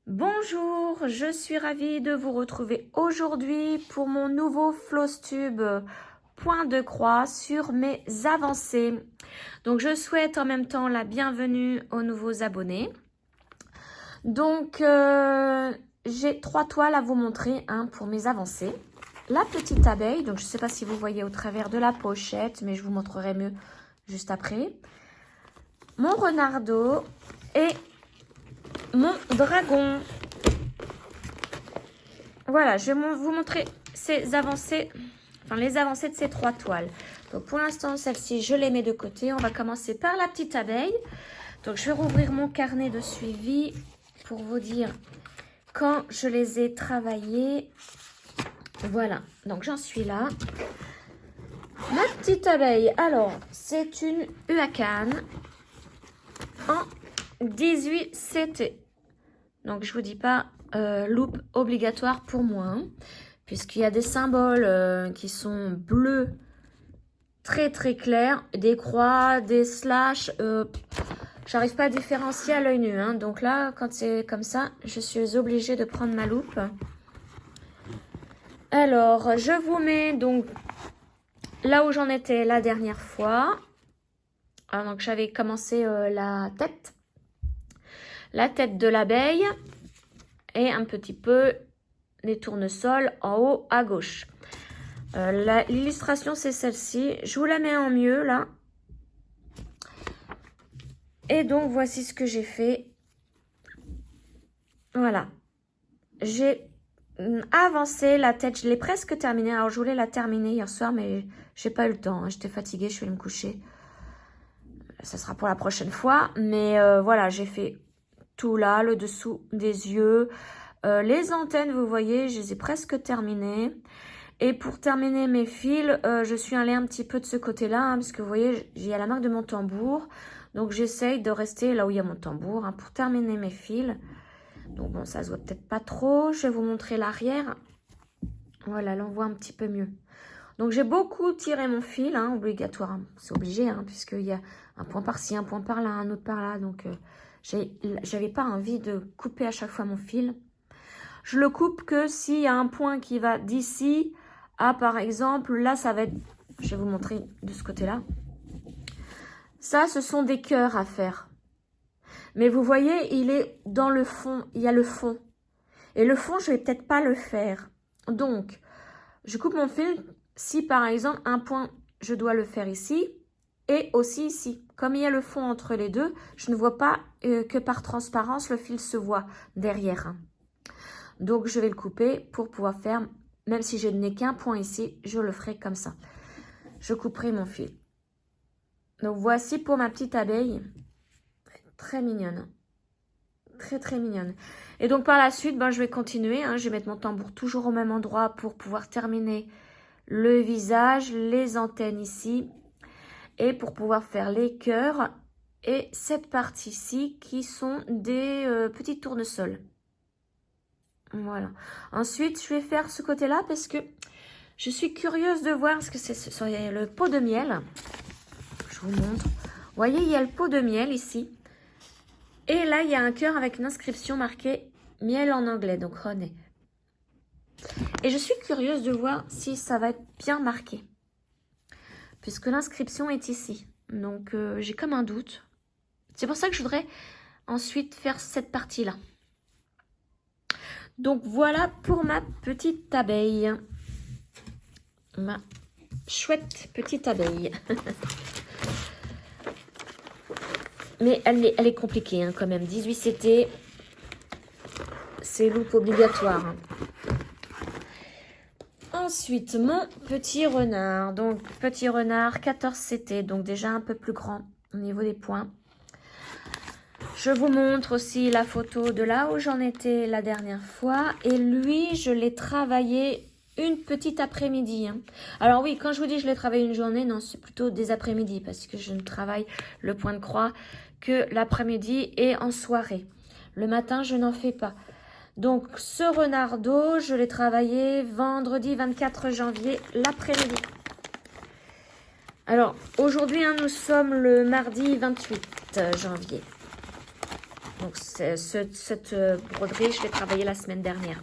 Bonjour, je suis ravie de vous retrouver aujourd'hui pour mon nouveau Flosstube point de croix sur mes avancées. Donc je souhaite en même temps la bienvenue aux nouveaux abonnés. Donc j'ai 3 toiles à vous montrer pour mes avancées. La petite abeille, donc je ne sais pas si vous voyez au travers de la pochette, mais je vous montrerai mieux juste après. Mon renardeau et mon dragon. Voilà, je vais vous montrer ces avancées, les avancées de ces 3 toiles. Donc pour l'instant, celle-ci, je les mets de côté. On va commencer par la petite abeille. Donc je vais rouvrir mon carnet de suivi pour vous dire quand je les ai travaillées. Voilà, donc j'en suis là. Ma petite abeille, alors, c'est une Huacan en 18 CT. Donc je vous dis pas loupe obligatoire pour moi, puisqu'il y a des symboles qui sont bleus très très clairs, des croix, des slash, j'arrive pas à différencier à l'œil nu, donc là quand c'est comme ça, je suis obligée de prendre ma loupe. Alors je vous mets donc là où j'en étais la dernière fois. Alors, donc j'avais commencé la tête de l'abeille et un petit peu les tournesols en haut à gauche. L'illustration c'est celle-ci, je vous la mets en mieux là. Et donc voici ce que j'ai fait. Voilà, j'ai avancé la tête, je l'ai presque terminée. Alors je voulais la terminer hier soir mais j'ai pas eu le temps, j'étais fatiguée, je suis allée me coucher. Ça sera pour la prochaine fois, mais voilà, j'ai fait tout là, le dessous des yeux. Les antennes, vous voyez, je les ai presque terminées. Et pour terminer mes fils, je suis allée un petit peu de ce côté-là, parce que vous voyez, il y a la marque de mon tambour. Donc j'essaye de rester là où il y a mon tambour pour terminer mes fils. Donc bon, ça se voit peut-être pas trop. Je vais vous montrer l'arrière. Voilà, là on voit un petit peu mieux. Donc j'ai beaucoup tiré mon fil, obligatoire, c'est obligé, puisqu'il y a un point par-ci, un point par-là, un autre par-là. Donc j'avais pas envie de couper à chaque fois mon fil. Je le coupe que s'il y a un point qui va d'ici à, par exemple, là ça va être, je vais vous montrer de ce côté-là. Ça, ce sont des cœurs à faire. Mais vous voyez, il est dans le fond, il y a le fond. Et le fond, je vais peut-être pas le faire. Donc, je coupe mon fil. Si par exemple, un point, je dois le faire ici et aussi ici. Comme il y a le fond entre les deux, je ne vois pas que par transparence, le fil se voit derrière. Donc, je vais le couper pour pouvoir faire, même si je n'ai qu'un point ici, je le ferai comme ça. Je couperai mon fil. Donc, voici pour ma petite abeille. Très mignonne. Très, très mignonne. Et donc, par la suite, je vais continuer. Je vais mettre mon tambour toujours au même endroit pour pouvoir terminer le visage, les antennes ici. Et pour pouvoir faire les cœurs et cette partie-ci qui sont des petits tournesols. Voilà. Ensuite, je vais faire ce côté-là parce que je suis curieuse de voir ce que c'est sur le pot de miel. Je vous montre. Vous voyez, il y a le pot de miel ici. Et là, il y a un cœur avec une inscription marquée miel en anglais, donc honey. Et je suis curieuse de voir si ça va être bien marqué. Puisque l'inscription est ici. Donc, j'ai comme un doute. C'est pour ça que je voudrais ensuite faire cette partie-là. Donc, voilà pour ma petite abeille. Ma chouette petite abeille. Mais elle est compliquée quand même. 18 CT, c'est loupe obligatoire. Ensuite, mon petit renard. Donc, petit renard, 14 CT. Donc, déjà un peu plus grand au niveau des points. Je vous montre aussi la photo de là où j'en étais la dernière fois. Et lui, je l'ai travaillé une petite après-midi. Alors oui, quand je vous dis je l'ai travaillé une journée, non, c'est plutôt des après-midi. Parce que je ne travaille le point de croix que l'après-midi et en soirée. Le matin, je n'en fais pas. Donc, ce renardeau, je l'ai travaillé vendredi 24 janvier, l'après-midi. Alors, aujourd'hui, nous sommes le mardi 28 janvier. Donc, cette broderie, je l'ai travaillée la semaine dernière.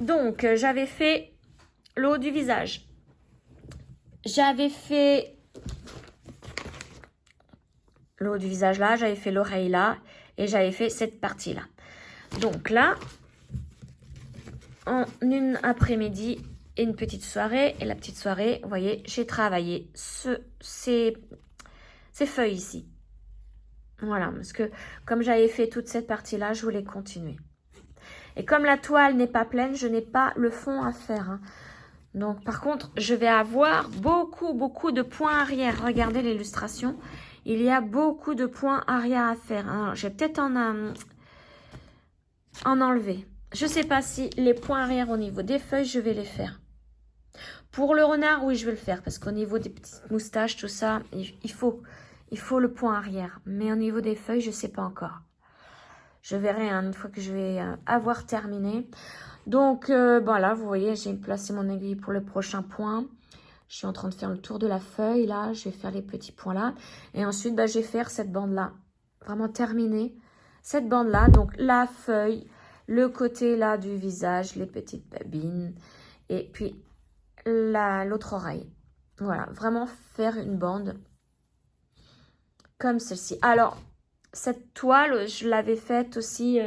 Donc, j'avais fait le haut du visage. J'avais fait le haut du visage là, j'avais fait l'oreille là et j'avais fait cette partie là. Donc là, en une après-midi et une petite soirée, et la petite soirée, vous voyez, j'ai travaillé ces feuilles ici. Voilà, parce que comme j'avais fait toute cette partie là, je voulais continuer. Et comme la toile n'est pas pleine, je n'ai pas le fond à faire. Hein. Donc, par contre, je vais avoir beaucoup de points arrière. Regardez l'illustration. Il y a beaucoup de points arrière à faire. Alors, je vais peut-être en enlever. Je ne sais pas si les points arrière au niveau des feuilles, je vais les faire. Pour le renard, oui, je vais le faire. Parce qu'au niveau des petites moustaches, tout ça, il faut le point arrière. Mais au niveau des feuilles, je ne sais pas encore. Je verrai une fois que je vais avoir terminé. Donc, bon là, vous voyez, j'ai placé mon aiguille pour le prochain point. Je suis en train de faire le tour de la feuille, là. Je vais faire les petits points là. Et ensuite, bah, je vais faire cette bande-là. Vraiment terminer cette bande-là. Donc, la feuille, le côté là du visage, les petites babines. Et puis, l'autre oreille. Voilà, vraiment faire une bande comme celle-ci. Alors, cette toile, je l'avais faite aussi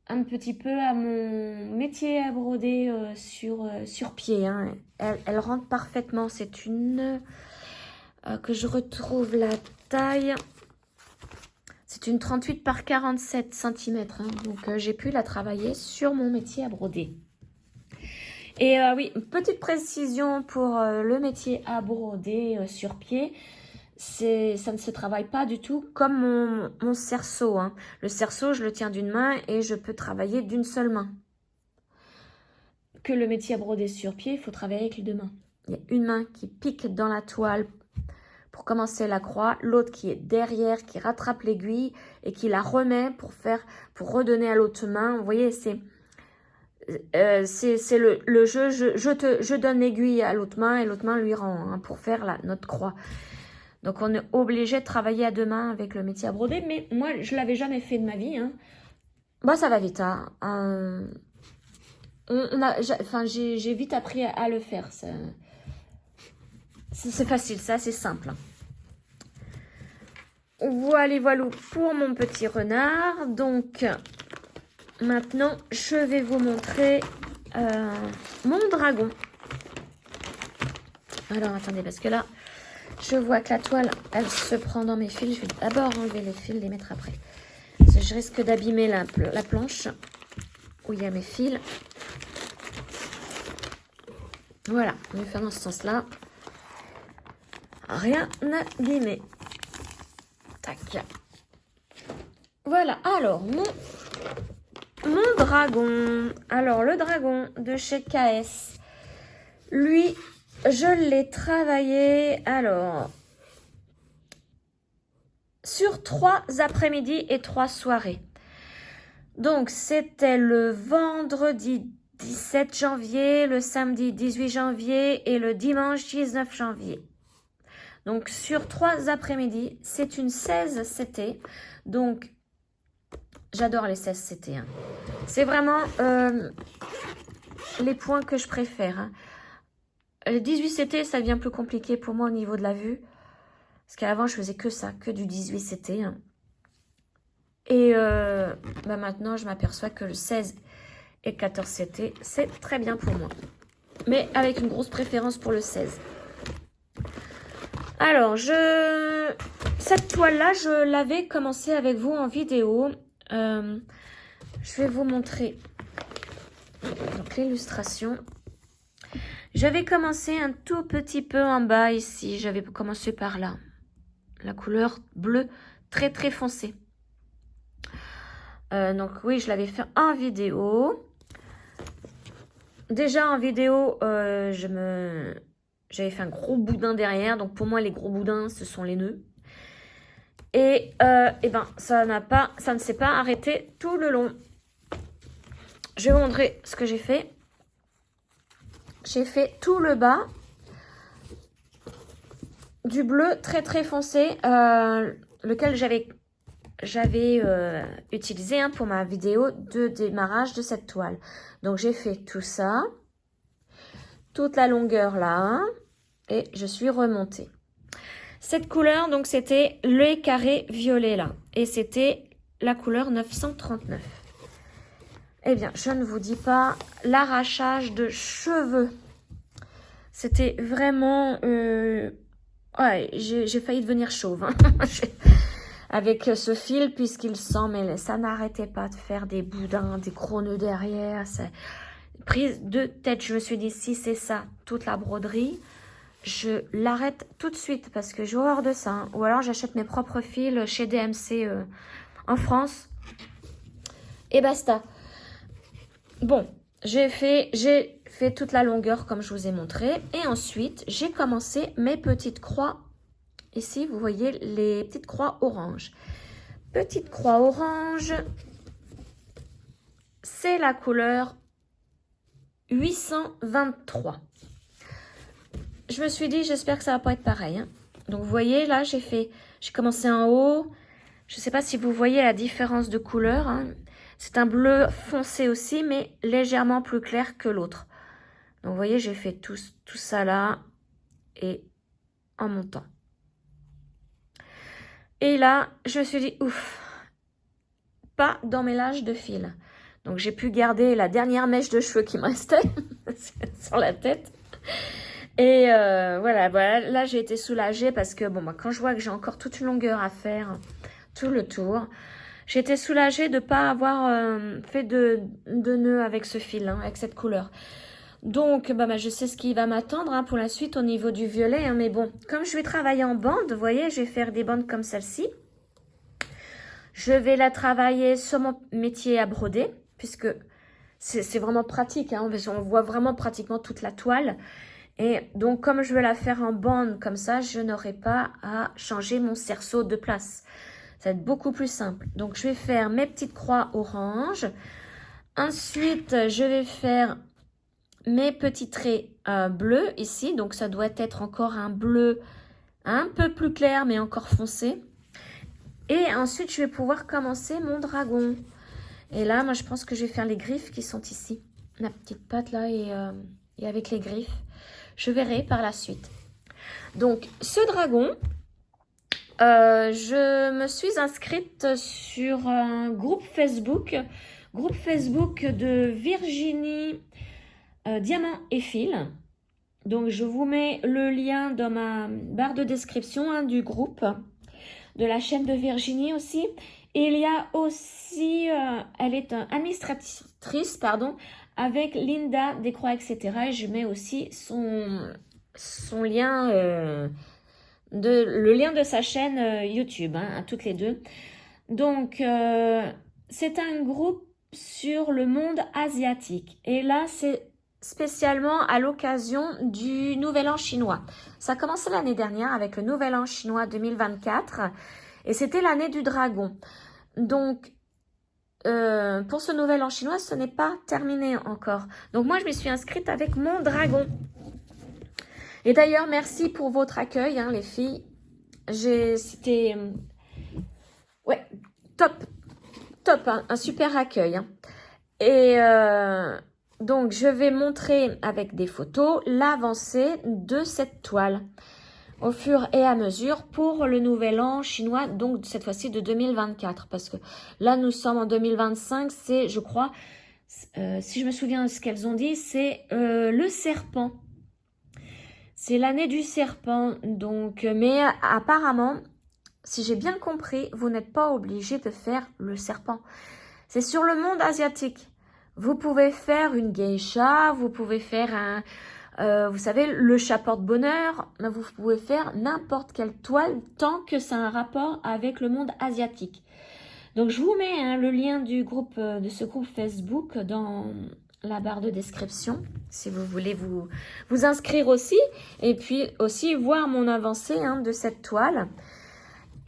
un petit peu à mon métier à broder sur pied. Hein. Elle rentre parfaitement. C'est une que je retrouve la taille. C'est une 38 par 47 cm. Hein. Donc, j'ai pu la travailler sur mon métier à broder. Et oui, petite précision pour le métier à broder sur pied. Ça ne se travaille pas du tout comme mon cerceau. Hein. Le cerceau, je le tiens d'une main et je peux travailler d'une seule main. Que le métier à broder sur pied, il faut travailler avec les deux mains. Il y a une main qui pique dans la toile pour commencer la croix, l'autre qui est derrière, qui rattrape l'aiguille et qui la remet pour redonner à l'autre main. Vous voyez, c'est le jeu. Je donne l'aiguille à l'autre main et l'autre main lui rend hein, pour faire notre croix. Donc, on est obligé de travailler à deux mains avec le métier à broder. Mais moi, je ne l'avais jamais fait de ma vie. Hein. Bah, ça va vite. Hein. J'ai vite appris à le faire. C'est facile, ça, c'est simple. Voilà pour mon petit renard. Donc, maintenant, je vais vous montrer mon dragon. Alors, attendez, parce que là... Je vois que la toile, elle se prend dans mes fils. Je vais d'abord enlever les fils, les mettre après. Parce que je risque d'abîmer la planche où il y a mes fils. Voilà, on va faire dans ce sens-là. Rien n'abîmer. Tac. Voilà, alors, mon dragon. Alors, le dragon de chez KS. Lui... Je l'ai travaillé, alors, sur 3 après-midi et 3 soirées. Donc, c'était le vendredi 17 janvier, le samedi 18 janvier et le dimanche 19 janvier. Donc, sur 3 après-midi, c'est une 16 CT. Donc, j'adore les 16 CT. Hein. C'est vraiment les points que je préfère. Hein. Le 18 CT, ça devient plus compliqué pour moi au niveau de la vue. Parce qu'avant, je faisais que ça, que du 18 CT. Hein. Et bah maintenant, je m'aperçois que le 16 et 14 CT, c'est très bien pour moi. Mais avec une grosse préférence pour le 16. Alors, cette toile-là, je l'avais commencé avec vous en vidéo. Je vais vous montrer l'illustration. J'avais commencé un tout petit peu en bas ici. J'avais commencé par là. La couleur bleue très très foncée. Donc oui, je l'avais fait en vidéo. Déjà en vidéo, j'avais fait un gros boudin derrière. Donc pour moi, les gros boudins, ce sont les nœuds. Et ben, ça ne s'est pas arrêté tout le long. Je vais vous montrer ce que j'ai fait. J'ai fait tout le bas. du bleu très très foncé, lequel j'avais utilisé hein, pour ma vidéo de démarrage de cette toile. Donc j'ai fait tout ça, toute la longueur là, et je suis remontée. Cette couleur, donc c'était le carré violet là, et c'était la couleur 939. Eh bien, je ne vous dis pas l'arrachage de cheveux. C'était vraiment... ouais, j'ai failli devenir chauve. Hein. Avec ce fil, puisqu'il sent, mais ça n'arrêtait pas de faire des boudins, des gros nœuds derrière. Prise de tête, je me suis dit, si c'est ça, toute la broderie, je l'arrête tout de suite parce que j'ai horreur de ça. Hein. Ou alors j'achète mes propres fils chez DMC en France. Et basta. Bon, j'ai fait toute la longueur comme je vous ai montré. Et ensuite, j'ai commencé mes petites croix. Ici, vous voyez les petites croix orange. Petite croix orange, c'est la couleur 823. Je me suis dit, j'espère que ça va pas être pareil. Hein. Donc, vous voyez, là, j'ai commencé en haut. Je ne sais pas si vous voyez la différence de couleur. Hein. C'est un bleu foncé aussi, mais légèrement plus clair que l'autre. Donc, vous voyez, j'ai fait tout ça là et en montant. Et là, je me suis dit, ouf, pas d'emmêlage de fil. Donc, j'ai pu garder la dernière mèche de cheveux qui me restait sur la tête. Et voilà, là, j'ai été soulagée parce que, bon, bah, quand je vois que j'ai encore toute une longueur à faire, tout le tour, j'ai été soulagée de ne pas avoir fait de nœud avec ce fil, hein, avec cette couleur. Donc, bah, je sais ce qui va m'attendre hein, pour la suite au niveau du violet. Hein, mais bon, comme je vais travailler en bande, vous voyez, je vais faire des bandes comme celle-ci. Je vais la travailler sur mon métier à broder, puisque c'est vraiment pratique. Hein, on voit vraiment pratiquement toute la toile. Et donc, comme je veux la faire en bande comme ça, je n'aurai pas à changer mon cerceau de place. Ça va être beaucoup plus simple. Donc, je vais faire mes petites croix orange. Ensuite, je vais faire mes petits traits bleus ici. Donc, ça doit être encore un bleu un peu plus clair, mais encore foncé. Et ensuite, je vais pouvoir commencer mon dragon. Et là, moi, je pense que je vais faire les griffes qui sont ici. La petite patte là et avec les griffes. Je verrai par la suite. Donc, ce dragon, je me suis inscrite sur un groupe Facebook de Virginie Diamant et Fil. Donc, je vous mets le lien dans ma barre de description hein, du groupe, de la chaîne de Virginie aussi. Et il y a aussi, elle est administratrice, pardon, avec Linda Descroix, etc. Et je mets aussi son lien, le lien de sa chaîne YouTube, hein, à toutes les deux. Donc, c'est un groupe sur le monde asiatique. Et là, c'est spécialement à l'occasion du Nouvel An chinois. Ça a commencé l'année dernière avec le Nouvel An chinois 2024. Et c'était l'année du dragon. Donc, pour ce Nouvel An chinois, ce n'est pas terminé encore. Donc, moi, je me suis inscrite avec mon dragon. Et d'ailleurs, merci pour votre accueil, hein, les filles. C'était... ouais, top, hein, un super accueil. Hein. Et donc, je vais montrer avec des photos l'avancée de cette toile au fur et à mesure pour le Nouvel An chinois, donc cette fois-ci de 2024. Parce que là, nous sommes en 2025, c'est, je crois, si je me souviens de ce qu'elles ont dit, c'est le serpent. C'est l'année du serpent. Donc, mais apparemment, si j'ai bien compris, vous n'êtes pas obligé de faire le serpent. C'est sur le monde asiatique. Vous pouvez faire une geisha, vous pouvez faire un... vous savez, le chat porte-bonheur, vous pouvez faire n'importe quelle toile tant que ça a un rapport avec le monde asiatique. Donc, je vous mets hein, le lien du groupe, de ce groupe Facebook dans la barre de description, si vous voulez vous inscrire aussi, et puis aussi voir mon avancée hein, de cette toile.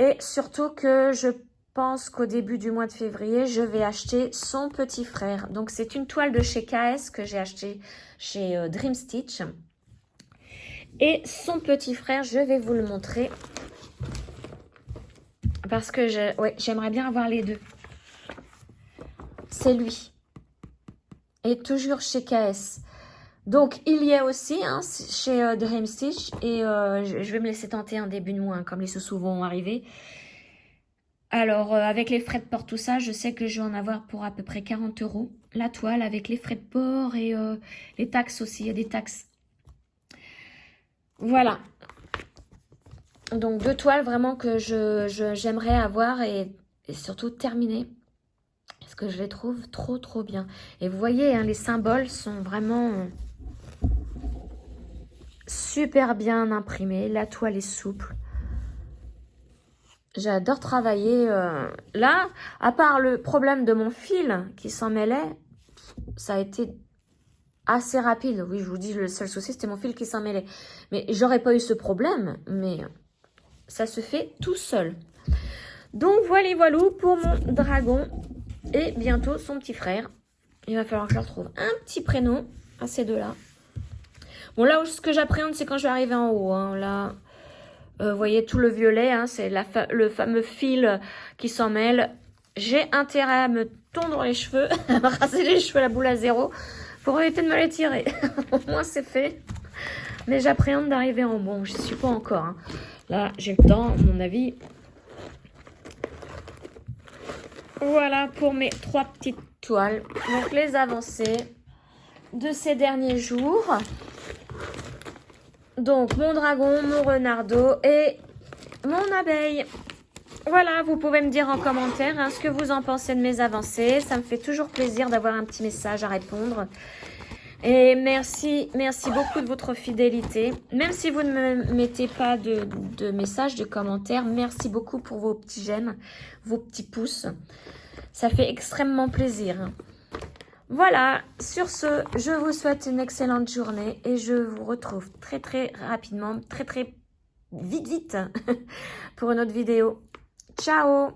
Et surtout que je pense qu'au début du mois de février, je vais acheter son petit frère. Donc, c'est une toile de chez KS que j'ai acheté chez Dream Stitch. Et son petit frère, je vais vous le montrer. Parce que j'aimerais bien avoir les deux. C'est lui. Et toujours chez KS. Donc, il y a aussi hein, chez Dream Stitch. Et je vais me laisser tenter un début de mois, hein, comme les sous-sous vont arriver. Alors, avec les frais de port, tout ça, je sais que je vais en avoir pour à peu près 40 €. La toile avec les frais de port et les taxes aussi. Il y a des taxes. Voilà. Donc, 2 toiles vraiment que j'aimerais avoir et surtout terminer. Parce que je les trouve trop, trop bien. Et vous voyez, hein, les symboles sont vraiment super bien imprimés. La toile est souple. J'adore travailler. Là, à part le problème de mon fil qui s'en mêlait, ça a été assez rapide. Oui, je vous dis, le seul souci, c'était mon fil qui s'en mêlait. Mais j'aurais pas eu ce problème, mais ça se fait tout seul. Donc, voilà pour mon dragon et bientôt son petit frère. Il va falloir que je leur trouve un petit prénom à ces deux-là. Bon, là, ce que j'appréhende, c'est quand je vais arriver en haut. Hein. Là, vous voyez tout le violet, hein, c'est le fameux fil qui s'en mêle. J'ai intérêt à me tondre les cheveux, à me raser les cheveux à la boule à zéro pour éviter de me les tirer. Au moins, c'est fait. Mais j'appréhende d'arriver en haut. Bon, je ne suis pas encore. Hein. Là, j'ai le temps, à mon avis. Voilà pour mes 3 petites toiles. Donc, les avancées de ces derniers jours. Donc, mon dragon, mon renardeau et mon abeille. Voilà, vous pouvez me dire en commentaire hein, ce que vous en pensez de mes avancées. Ça me fait toujours plaisir d'avoir un petit message à répondre. Et merci beaucoup de votre fidélité. Même si vous ne me mettez pas de messages, de commentaires, merci beaucoup pour vos petits j'aime, vos petits pouces. Ça fait extrêmement plaisir. Voilà, sur ce, je vous souhaite une excellente journée et je vous retrouve très très rapidement, très très vite pour une autre vidéo. Ciao!